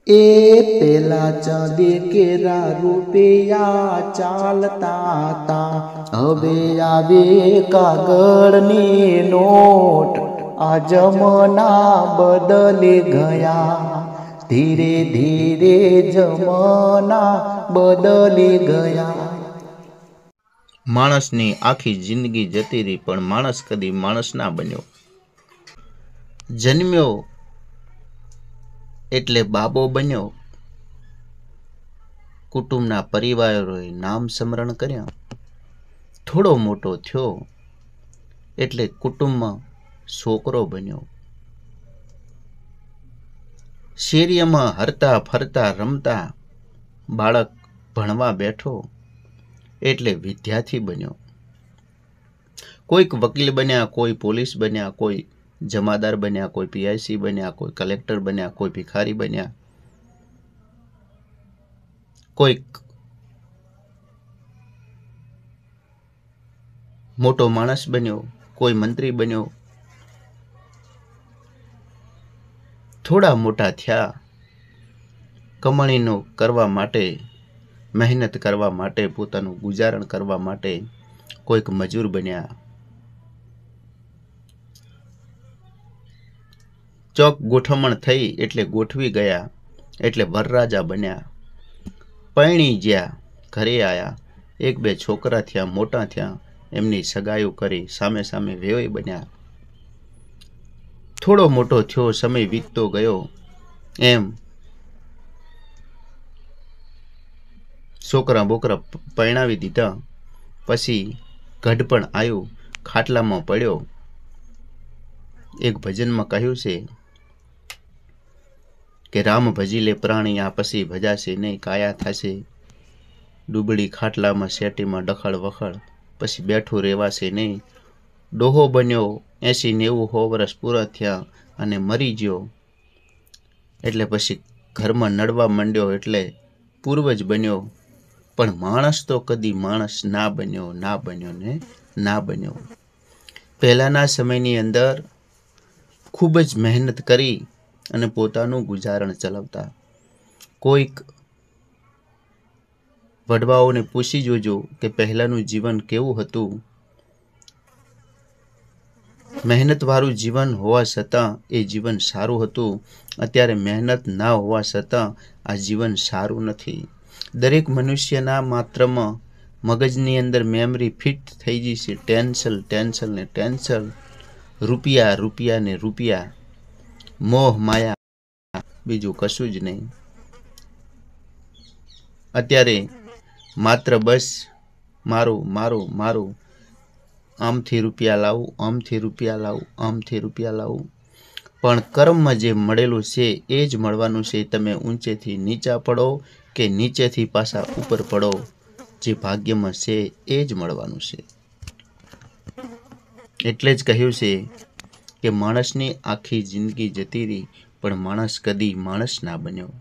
એ પેલા ચાંદે કેરા રૂપિયા ચાલતા તા, હવે આવે કાગળની નોટ. આ જમાના બદલી ગયા, ધીરે ધીરે જમાના બદલી ગયા. માણસની આખી જિંદગી જતી રહી પણ માણસ કદી માણસ ના બન્યો. જન્મ્યો એટલે બાબો બન્યો, કુટુંબના પરિવારોએ નામ સ્મરણ કર્યા. થોડો મોટો થયો એટલે કુટુંબમાં છોકરો બન્યો. શેરીમાં હરતા ફરતા રમતા બાળક ભણવા બેઠો એટલે વિદ્યાર્થી બન્યો. કોઈક વકીલ બન્યા, કોઈ પોલીસ બન્યા, કોઈ જમાદાર બન્યા, કોઈ પીઆઈસી બન્યા, કોઈ કલેક્ટર બન્યા, કોઈ ભિખારી બન્યા, કોઈક મોટો માણસ બન્યો, કોઈ મંત્રી બન્યો. થોડા મોટા થયા, કમાણીનો કરવા માટે, મહેનત કરવા માટે, પોતાનું ગુજારણ કરવા માટે કોઈક મજૂર બન્યા. ચોક ગોઠવણ થઈ એટલે ગોઠવી ગયા એટલે વરરાજા બન્યા. પરણી ગયા, ઘરે આવ્યા, એક બે છોકરા થયા, મોટા થયા, એમની સગાઈઓ કરી, સામે સામે વેવાઈ બન્યા. થોડો મોટો થયો, સમય વીતતો ગયો, એમ છોકરા બોકરા પરણાવી દીધા. પછી ગઢપણ આવ્યું, ખાટલામાં પડ્યો. એક ભજનમાં કહ્યું છે કે રામ ભજી લે પ્રાણી, આ પછી ભજાશે નહીં, કાયા થશે ડૂબડી ખાટલામાં શેટીમાં ડખળ વખળ, પછી બેઠું રહેવાશે નહીં. ડોહો બન્યો, 80-90 વર્ષ પૂરા થયા અને મરી ગયો. એટલે પછી ઘરમાં નડવા માંડ્યો એટલે પૂર્વજ બન્યો. પણ માણસ તો કદી માણસ ના બન્યો, ના બન્યો ને ના બન્યો. પહેલાના સમયની અંદર ખૂબ જ મહેનત કરી અને પોતાનું ગુજારણ ચલાવતા. કોઈક વડવાઓને પૂછી જોજો કે પહેલાનું જીવન કેવું હતું. મહેનતવાળું જીવન હોવા છતાં એ જીવન સારું હતું. અત્યારે મહેનત ના હોવા છતાં આ જીવન સારું નથી. દરેક મનુષ્યના માત્રમાં મગજની અંદર મેમરી ફિટ થઈ ગઈ છે. ટેન્શન ટેન્શન ને ટેન્શન, રૂપિયા રૂપિયા ને રૂપિયા, મોહ માયા, બીજું કશું જ નહીં. અત્યારે માત્ર બસ મારું મારું મારું, આમથી રૂપિયા લાવું, આમથી રૂપિયા લાવું, આમથી રૂપિયા લાવું. પણ કર્મમાં જે મળેલું છે એ જ મળવાનું છે. તમે ઊંચેથી નીચા પડો કે નીચેથી પાછા ઉપર પડો, જે ભાગ્યમાં છે એ જ મળવાનું છે. એટલે જ કહ્યું છે કે માણસની આખી જિંદગી જતી રહી પણ માણસ કદી માણસ ના બન્યો.